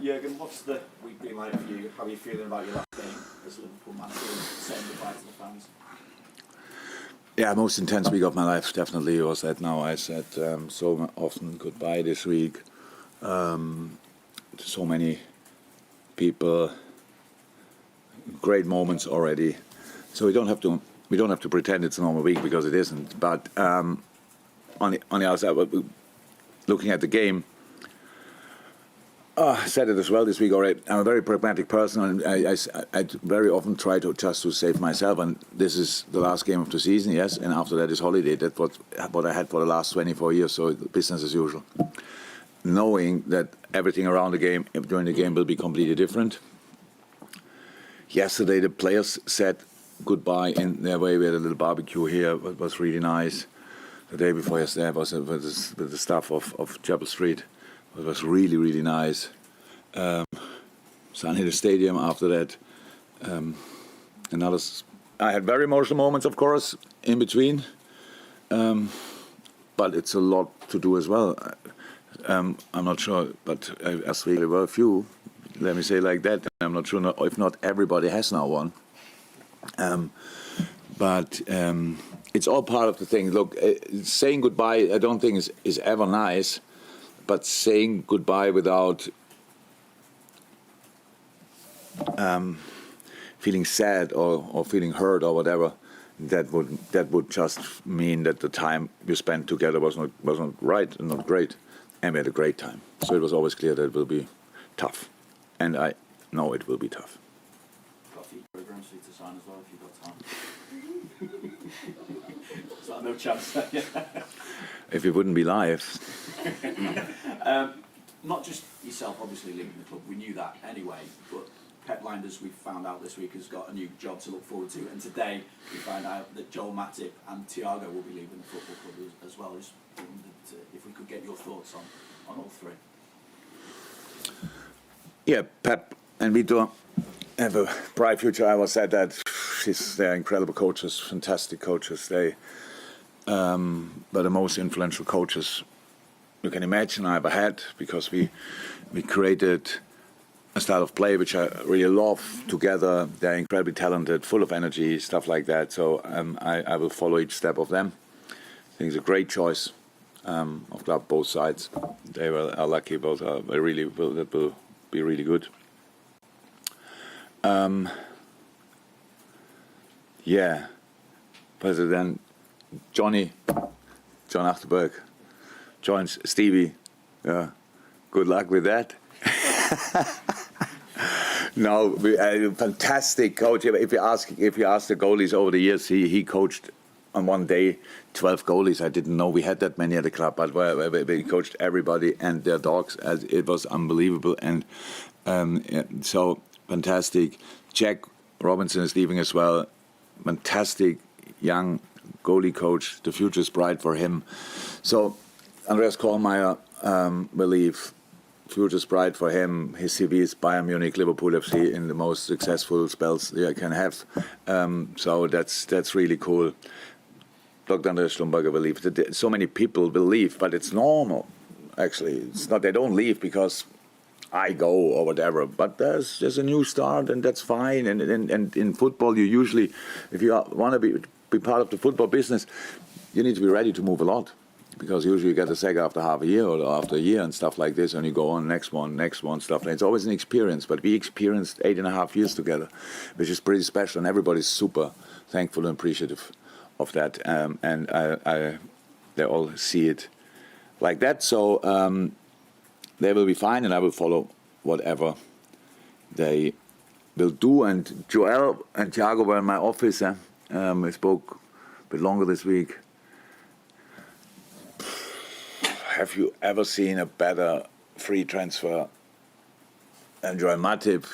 Jurgen, what's the week been like for you? How are you feeling about your last game as Liverpool manager and saying goodbye to the fans? Yeah, most intense week of my life definitely was that. Now I said so often goodbye this week. So many people, great moments already. So we don't have to pretend it's a normal week, because it isn't. But on the other side, looking at the game, I said it as well this week already. I'm a very pragmatic person, and I very often try to save myself. And this is the last game of the season, yes. And after that is holiday. That's what I had for the last 24 years. So business as usual. Knowing that everything around the game, during the game, will be completely different. Yesterday, the players said goodbye in their way. We had a little barbecue here. It was really nice. The day before yesterday, I was with the staff of Chapel Street. It was really, really nice. Sun hit the stadium after that. I had very emotional moments, of course, in between. But it's a lot to do as well. I'm not sure, but as there were a few, let me say like that. I'm not sure if not everybody has now one. But it's all part of the thing. Look, saying goodbye, I don't think is ever nice. But saying goodbye without feeling sad or feeling hurt or whatever, that would just mean that the time you spent together was not right and not great. And we had a great time. So it was always clear that it will be tough. And I know it will be tough. Got a few programs for you to sign as well if you've got time. Is that no chance there? If it wouldn't be live. Not just yourself, obviously, leaving the club. We knew that anyway. But Pep Lijnders, we found out this week, has got a new job to look forward to. And today we found out that Joel Matip and Thiago will be leaving the football club as well. If we could get your thoughts on all three. Yeah, Pep and Vito have a bright future. I always said that. They're incredible coaches, fantastic coaches. They but the most influential coaches you can imagine I ever had, because we created a style of play which I really love together. They're incredibly talented, full of energy, stuff like that. So I will follow each step of them. I think it's a great choice of club, both sides. They are lucky, both are really that will be really good. Yeah, President John Achterberg joins Stevie. Yeah, good luck with that. No, fantastic coach. If you ask the goalies over the years, he coached on one day 12 goalies. I didn't know we had that many at the club, but we coached everybody and their dogs. It was unbelievable, and so fantastic. Jack Robinson is leaving as well. Fantastic young goalie coach. The future is bright for him. So Andreas Kohlmeier will leave. Future is bright for him. His CV is Bayern Munich, Liverpool FC in the most successful spells you can have. So that's really cool. Dr. Andreas Schlumberger will leave. So many people will leave, but it's normal. Actually, it's not. They don't leave because I go or whatever. But there's a new start, and that's fine. And in football, you usually, if you want to be part of the football business, you need to be ready to move a lot. Because usually you get a sack after half a year or after a year and stuff like this, and you go on next one, stuff like that. It's always an experience, but we experienced 8.5 years together, which is pretty special, and everybody's super thankful and appreciative of that, and they all see it like that. So they will be fine, and I will follow whatever they will do. And Joel and Thiago were in my office. We spoke a bit longer this week. Have you ever seen a better free transfer than Joel Matip?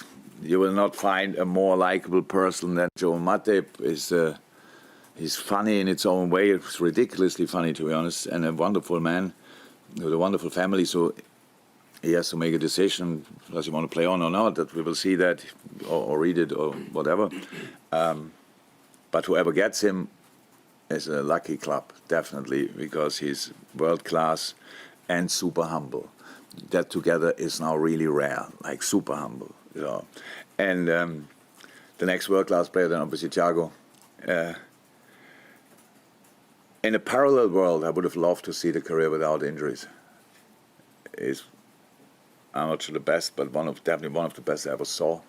You will not find a more likable person than Joel Matip. He's funny in its own way. It's ridiculously funny, to be honest, and a wonderful man with a wonderful family. So he has to make a decision, does he want to play on or not? That we will see that or read it or whatever. But whoever gets him is a lucky club, definitely, because he's world class and super humble. that together is now really rare, like super humble, you know. And the next world-class player, then obviously Thiago. In a parallel world, I would have loved to see the career without injuries. I'm not sure the best, but definitely one of the best I ever saw.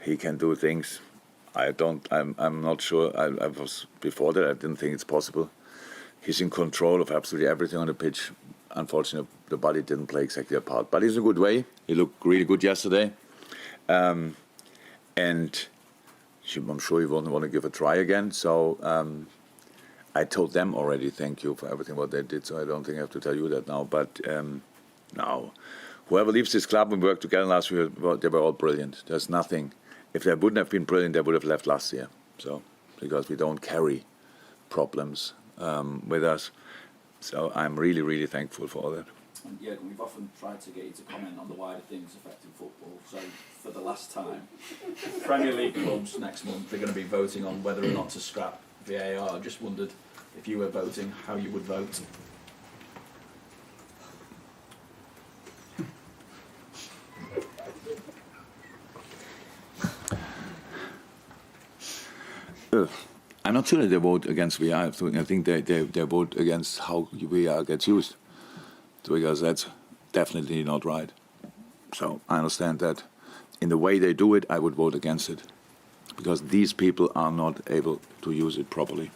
He can do things. I'm not sure. I was before that. I didn't think it's possible. He's in control of absolutely everything on the pitch. Unfortunately, the body didn't play exactly a part. But he's in a good way. He looked really good yesterday, and I'm sure he won't want to give a try again. So I told them already, thank you for everything what they did. So I don't think I have to tell you that now. But now, whoever leaves this club and worked together last year, they were all brilliant. There's nothing. If they wouldn't have been brilliant, they would have left last year. So because we don't carry problems with us. So I'm really, really thankful for all that. And Jurgen, we've often tried to get you to comment on the wider things affecting football. So for the last time, Premier League clubs next month, they're going to be voting on whether or not to scrap VAR. I just wondered if you were voting, how you would vote. I'm not sure that they vote against VAR. I think they vote against how VAR gets used, because that's definitely not right. So I understand that. In the way they do it, I would vote against it, because these people are not able to use it properly.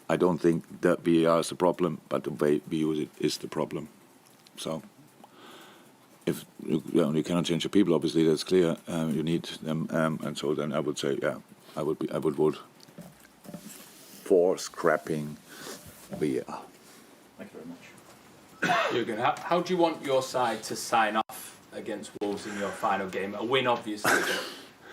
I don't think that VAR is the problem, but the way we use it is the problem. So if you cannot change the people, obviously that's clear. You need them, and so then I would say, yeah, I would vote for scrapping VAR. Thank you very much. Jurgen, how do you want your side to sign off against Wolves in your final game? A win, obviously,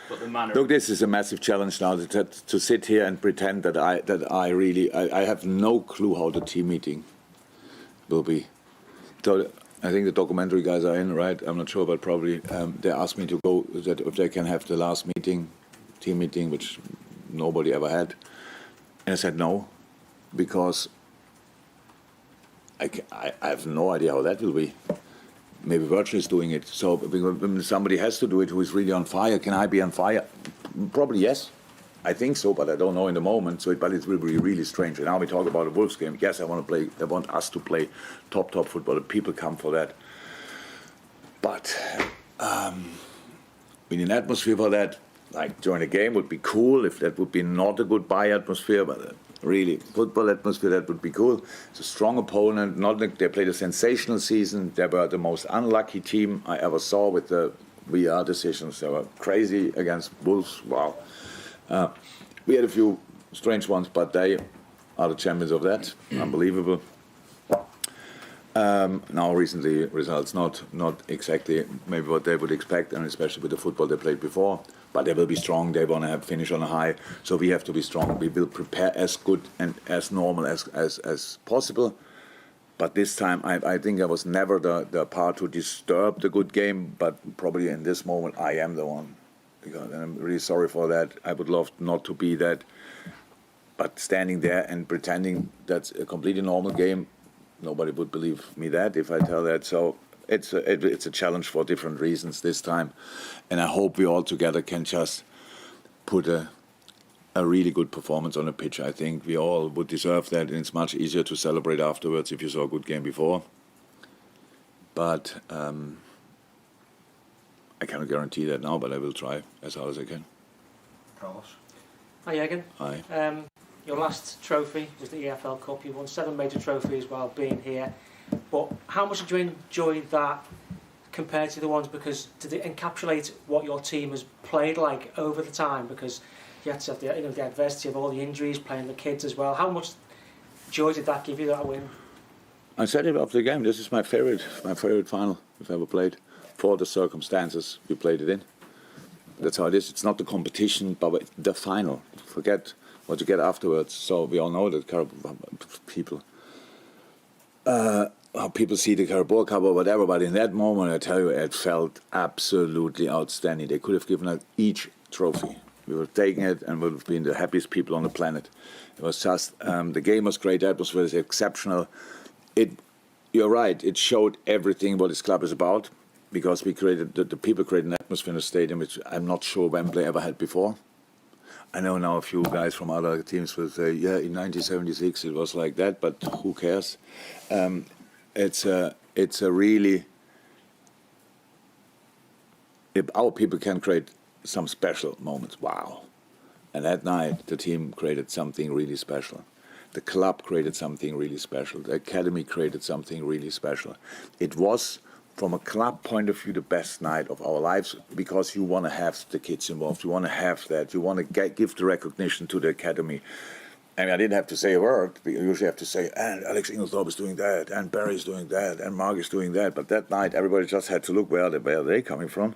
but the manner. Look, this is a massive challenge now to sit here and pretend that I have no clue how the team meeting will be. So I think the documentary guys are in, right? I'm not sure, but probably they asked me to go, that if they can have the last meeting, team meeting, which nobody ever had. And I said no, because I have no idea how that will be. Maybe Virgil is doing it. So when somebody has to do it who is really on fire, can I be on fire? Probably yes. I think so, but I don't know in the moment. But it will be really strange. And now we talk about a Wolves game. Yes, I want us to play top football. People come for that. But we need an atmosphere for that. Like during a game would be cool if that would be not a good bye atmosphere, but really football atmosphere, that would be cool. It's a strong opponent. They played a sensational season. They were the most unlucky team I ever saw with the VAR decisions. They were crazy against Wolves. Wow. We had a few strange ones, but they are the champions of that. Unbelievable. Now recently results not exactly maybe what they would expect, and especially with the football they played before. But they will be strong. They want to finish on a high. So we have to be strong. We will prepare as good and as normal as possible. But this time, I think I was never the part to disturb the good game. But probably in this moment, I am the one. And I'm really sorry for that. I would love not to be that. But standing there and pretending that's a completely normal game, nobody would believe me that if I tell that. So it's a challenge for different reasons this time, and I hope we all together can just put a really good performance on the pitch. I think we all would deserve that, and it's much easier to celebrate afterwards if you saw a good game before. But I cannot guarantee that now, but I will try as hard as I can. Carlos. Hi Jurgen. Hi. Your last trophy was the EFL Cup. You won 7 major trophies while being here. But how much did you enjoy that compared to the ones? Because did it encapsulate what your team has played like over the time? Because you had to have the adversity of all the injuries, playing the kids as well. How much joy did that give you, that win? I said it after the game. This is my favorite final we've ever played. For the circumstances we played it in. That's how it is. It's not the competition, but the final. Forget what you get afterwards. So we all know that people how people see the Carabao Cup or whatever, but in that moment, I tell you, it felt absolutely outstanding. They could have given us each trophy. We were taking it and would have been the happiest people on the planet. It was just, the game was great, the atmosphere was exceptional. You you're right. It showed everything what this club is about, because we created the people created an atmosphere in the stadium which I'm not sure Wembley ever had before. I know now a few guys from other teams will say, yeah, in 1976 it was like that, but who cares? It's a really, if our people can create some special moments, wow. And that night the team created something really special. The club created something really special. The academy created something really special. It was, from a club point of view, the best night of our lives, because you want to have the kids involved. You want to have that. You want to give the recognition to the academy. I mean, I didn't have to say a word. You usually have to say, and Alex Inglethorpe is doing that, and Barry's doing that, and Mark is doing that. But that night, everybody just had to look where are they coming from.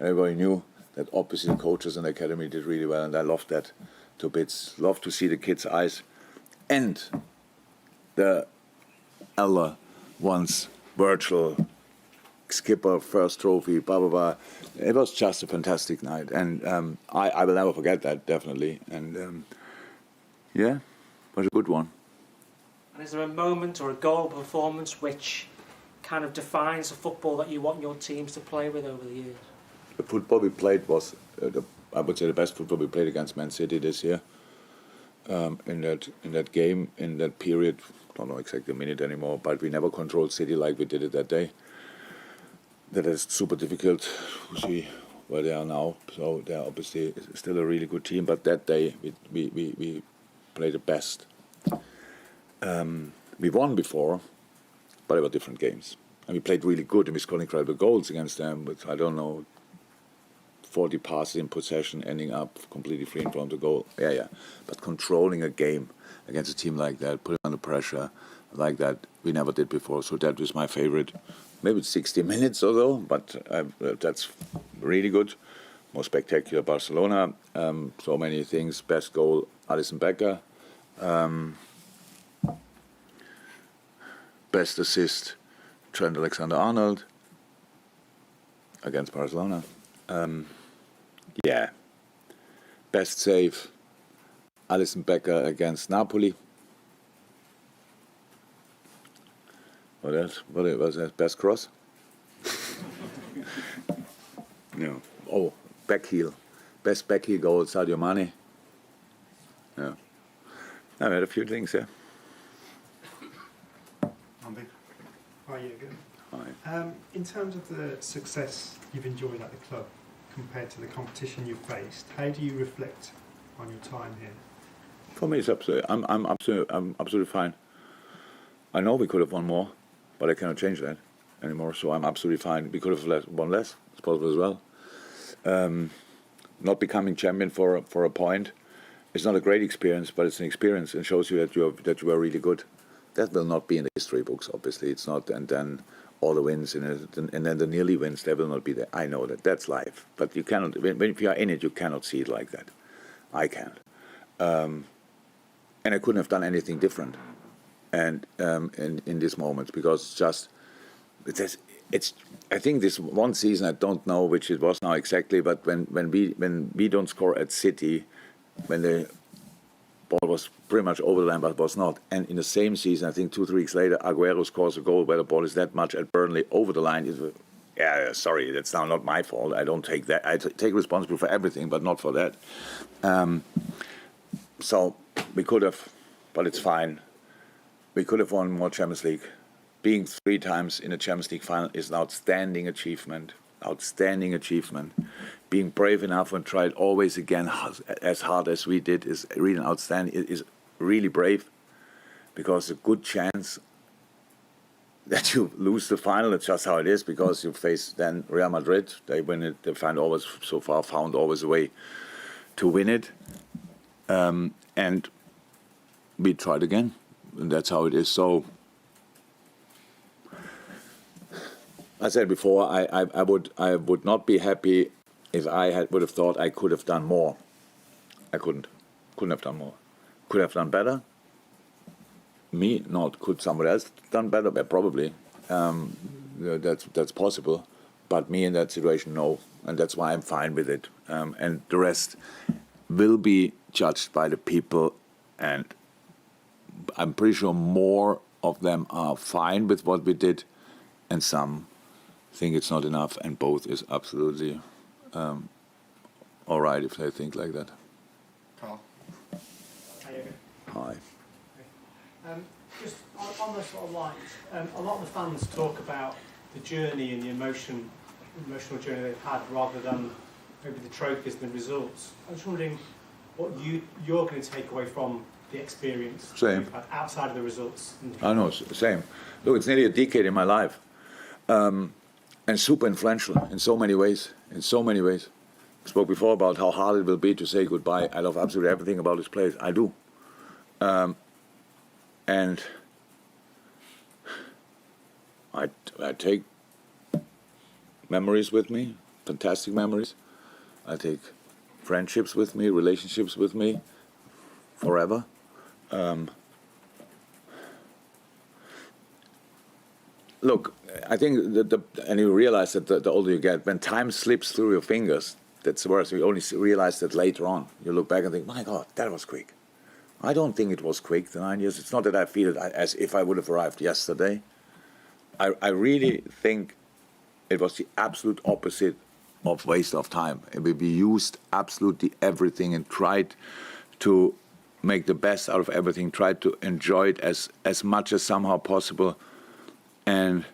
Everybody knew that obviously the coaches in the academy did really well, and I loved that to bits. Loved to see the kids' eyes. And the elder ones, virtual skipper, first trophy, blah, blah, blah. It was just a fantastic night. And I will never forget that, definitely. And yeah, it was a good one. And is there a moment or a goal performance which kind of defines the football that you want your teams to play with over the years? The football we played was, I would say, the best football we played against Man City this year. In that game, in that period, don't know exactly the minute anymore, but we never controlled City like we did it that day. That is super difficult to see where they are now. So they're obviously still a really good team, but that day we played the best. We won before, but they were different games. And we played really good, and we scored incredible goals against them with, I don't know, 40 passes in possession, ending up completely free in front of the goal. Yeah. But controlling a game against a team like that, putting under pressure like that, we never did before. So that was my favorite. Maybe 60 minutes or so, but that's really good. More spectacular Barcelona. So many things. Best goal, Alisson Becker. Best assist, Trent Alexander-Arnold against Barcelona. Yeah. Best save, Alisson Becker against Napoli. What else? What was that? Best cross? No. Oh, back heel. Best back heel goal, Sadio Mane. Yeah. I had a few things, yeah. Hi, Jurgen. Hi. In terms of the success you've enjoyed at the club compared to the competition you've faced, how do you reflect on your time here? For me, it's absolutely. I'm absolutely fine. I know we could have won more, but I cannot change that anymore. So I'm absolutely fine. We could have won less. It's possible as well. Not becoming champion for a point, it's not a great experience, but it's an experience and shows you that you are really good. That will not be in the history books, obviously. It's not, and then all the wins and then the nearly wins, they will not be there. I know that. That's life. But you cannot, if you are in it, you cannot see it like that. I can't. And I couldn't have done anything different. And in this moment, because it's I think this one season, I don't know which it was now exactly, but when we don't score at City, when the ball was pretty much over the line, but was not. And in the same season, I think 2-3 weeks later, Aguero scores a goal where the ball is that much at Burnley over the line. Sorry, that's now not my fault. I don't take that. I take responsibility for everything, but not for that. So we could have, but it's fine. We could have won more Champions League. Being 3 times in a Champions League final is an outstanding achievement. Outstanding achievement. Being brave enough and try it always again as hard as we did is really outstanding. It is really brave, because a good chance that you lose the final. It's just how it is, because you face then Real Madrid. They win it. They found always a way to win it, and we tried again, and that's how it is. So I said before, I would not be happy if I would have thought I could have done more. I couldn't have done more. Could have done better. Me, not. Could somebody else done better? Well, probably. That's possible. But me in that situation, no. And that's why I'm fine with it. And the rest will be judged by the people. And I'm pretty sure more of them are fine with what we did, and some think it's not enough, and both is absolutely all right if they think like that. Carl. Hi. Just on those sort of lines, a lot of the fans talk about the journey and the emotional journey they've had rather than maybe the trophies and the results. I was wondering what you're going to take away from the experience you've had outside of the results. I know, same. Look, it's nearly a decade in my life, and super influential in so many ways. In so many ways. I spoke before about how hard it will be to say goodbye. I love absolutely everything about this place. I do. And I take memories with me, fantastic memories. I take friendships with me, relationships with me, forever. Look, I think and you realize that the older you get, when time slips through your fingers, that's worse. You only realize that later on. You look back and think, my God, that was quick. I don't think it was quick, the 9 years. It's not that I feel it as if I would have arrived yesterday. I really think it was the absolute opposite of waste of time. We used absolutely everything and tried to make the best out of everything, tried to enjoy it as much as somehow possible. And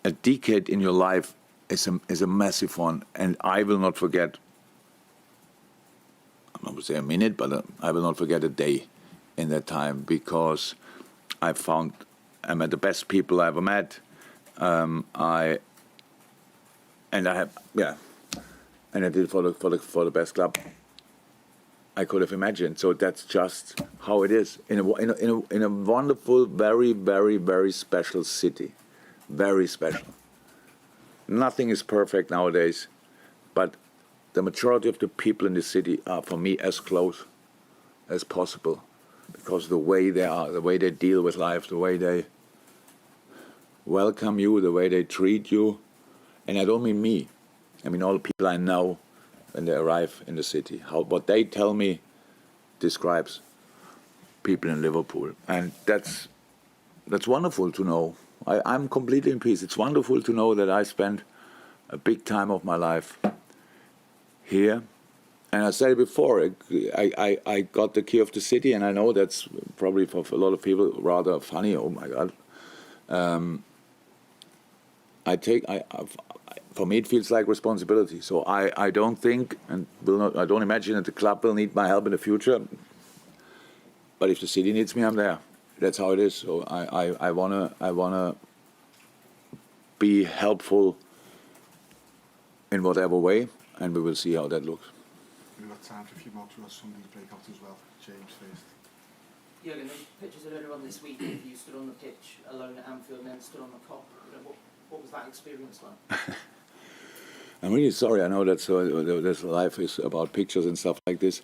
a decade in your life is a massive one, and I will not forget, I'm not going to say a minute, but I will not forget a day in that time, because I met the best people I ever met. And I did it for the best club I could have imagined. So that's just how it is in a wonderful, very, very, very special city, very special. Nothing is perfect nowadays, but the majority of the people in the city are, for me, as close as possible, because the way they are, the way they deal with life, the way they welcome you, the way they treat you. And I don't mean me. I mean all the people I know when they arrive in the city. What they tell me describes people in Liverpool. And that's wonderful to know. I'm completely in peace. It's wonderful to know that I spent a big time of my life here. And I said it before, I got the key of the city, and I know that's probably for a lot of people rather funny. Oh my God. For me, it feels like responsibility. So I don't think, and I don't imagine that the club will need my help in the future. But if the city needs me, I'm there. That's how it is. So I wanna be helpful in whatever way, and we will see how that looks. We've got time for a few more to ask somebody to break out as well. James first. Jurgen, the pictures earlier on this week, you stood on the pitch alone at Anfield and then stood on the Kop. What was that experience like? I'm really sorry. I know that this life is about pictures and stuff like this.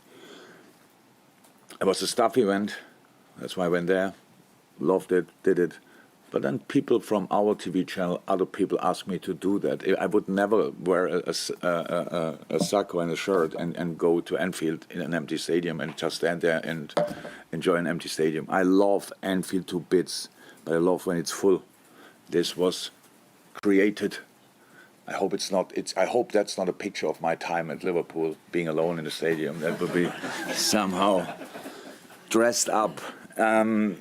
It was a staff event. That's why I went there. Loved it, did it. But then people from our TV channel, other people asked me to do that. I would never wear a sacco and a shirt and go to Anfield in an empty stadium and just stand there and enjoy an empty stadium. I love Anfield to bits, but I love when it's full. This was created. I hope it's not. I hope that's not a picture of my time at Liverpool, being alone in the stadium. That would be somehow dressed up. I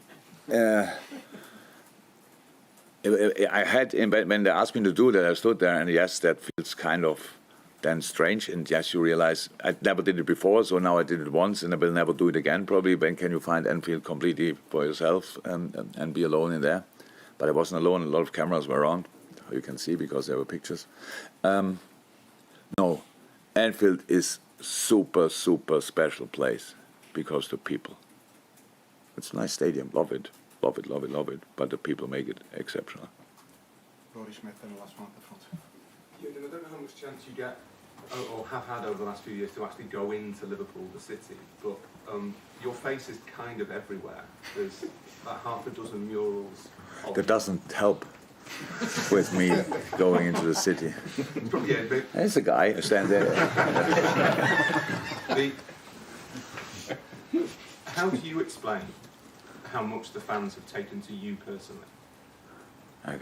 had, when they asked me to do that, I stood there, and yes, that feels kind of then strange. And yes, you realize I never did it before, so now I did it once, and I will never do it again. Probably. When can you find Anfield completely for yourself and be alone in there? But I wasn't alone. A lot of cameras were on. You can see because there were pictures. No, Anfield is super, super special place because the people. It's a nice stadium. Love it. Love it, love it, love it. But the people make it exceptional. Rory Smith, then the last one at the front. Jurgen, I don't know how much chance you get or have had over the last few years to actually go into Liverpool, the city, but your face is kind of everywhere. There's about half a dozen murals. That doesn't help with me going into the city. There's a guy, I stand there. How do you explain how much the fans have taken to you personally? I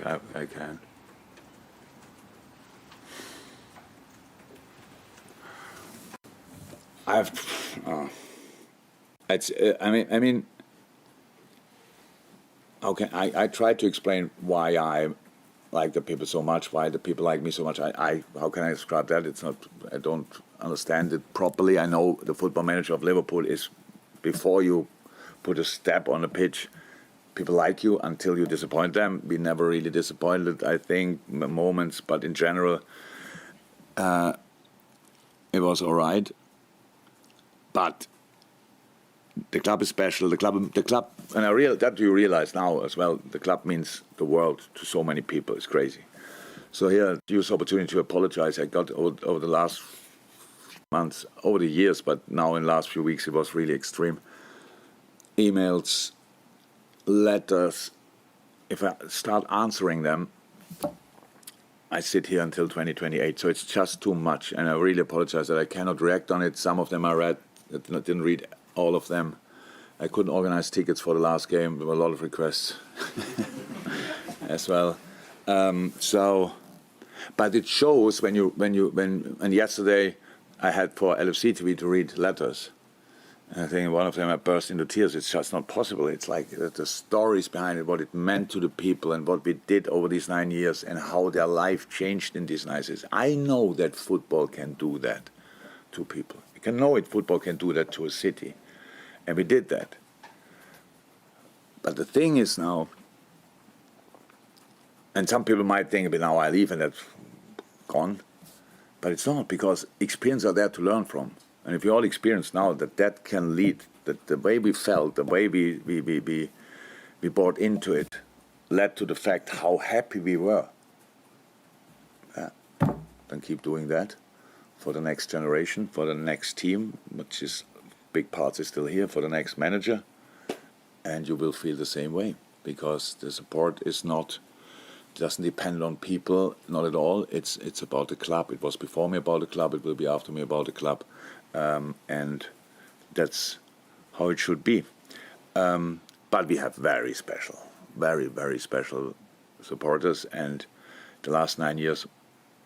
can. I mean, okay. I tried to explain why I like the people so much, why the people like me so much. How can I describe that? It's not. I don't understand it properly. I know the football manager of Liverpool is, before you put a step on the pitch, people like you until you disappoint them. We never really disappointed, I think, moments, but in general, it was all right. But the club is special. The club, and that you realize now as well. The club means the world to so many people. It's crazy. So here, use opportunity to apologize. I got over the last months, over the years, but now in the last few weeks, it was really extreme. Emails, letters. If I start answering them, I sit here until 2028. So it's just too much, and I really apologize that I cannot react on it. Some of them I read. I didn't read all of them. I couldn't organize tickets for the last game. There were a lot of requests as well. But it shows and yesterday I had for LFC TV to read letters. And I think one of them I burst into tears. It's just not possible. It's like the stories behind it, what it meant to the people and what we did over these 9 years and how their life changed in these 9 years. I know that football can do that to people. I know it. Football can do that to a city. And we did that. But the thing is now, and some people might think, but now I leave and that's gone. But it's not, because experience are there to learn from. And if you all experience now that can lead, that the way we felt, the way we bought into it, led to the fact how happy we were. Yeah. Then keep doing that for the next generation, for the next team, which is big parts is still here, for the next manager, and you will feel the same way, because the support doesn't depend on people, not at all. It's about the club. It was before me about the club. It will be after me about the club, and that's how it should be. But we have very special, very, very special supporters, and the last 9 years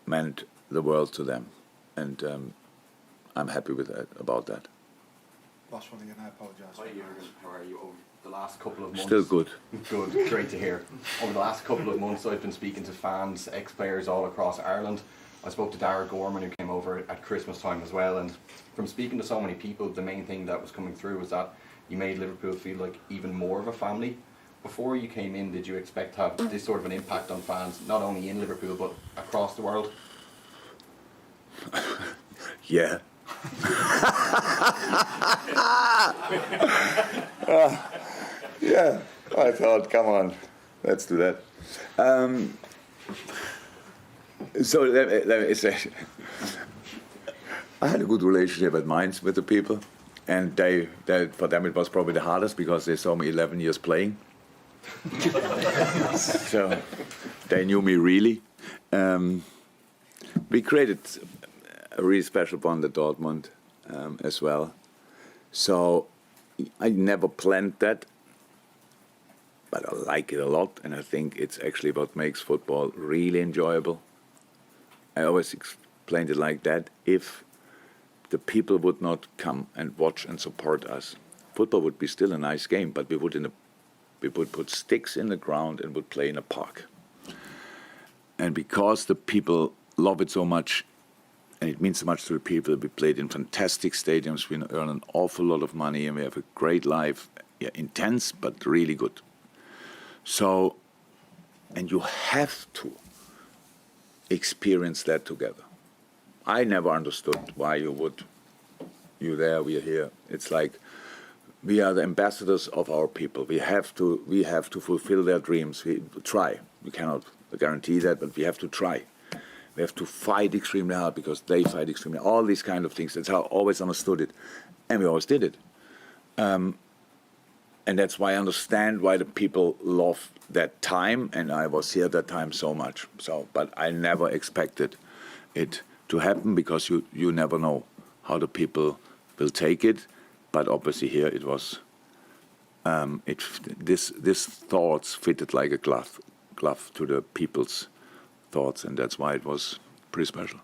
meant the world to them. And I'm happy with that, about that. Last one again, I apologise. Hi Jurgen, how are you? Over the last couple of months... Still good. Good, great to hear. Over the last couple of months I've been speaking to fans, ex-players all across Ireland. I spoke to Darragh Gorman, who came over at Christmas time as well, and from speaking to so many people, the main thing that was coming through was that you made Liverpool feel like even more of a family. Before you came in, did you expect to have this sort of an impact on fans, not only in Liverpool but across the world? Yeah. Yeah, I thought, come on, let's do that. So let me say, I had a good relationship at Mainz with the people, and they for them it was probably the hardest because they saw me 11 years playing. So they knew me really. We created a really special bond at Dortmund as well. So I never planned that, but I like it a lot, and I think it's actually what makes football really enjoyable. I always explained it like that. If the people would not come and watch and support us, football would be still a nice game, but we would put sticks in the ground and would play in a park. And because the people love it so much, and it means so much to the people, we played in fantastic stadiums, we earn an awful lot of money, and we have a great life. Yeah, intense, but really good. So, and you have to experience that together. I never understood why you there, we are here. It's like we are the ambassadors of our people. We have to fulfill their dreams. We try. We cannot guarantee that, but we have to try. We have to fight extremely hard because they fight extremely hard. All these kind of things. That's how I always understood it. And we always did it. And that's why I understand why the people love that time, and I was here at that time so much. So, but I never expected it to happen because you never know how the people will take it. But obviously here it was This thoughts fitted like a glove to the people's thoughts, and that's why it was pretty special.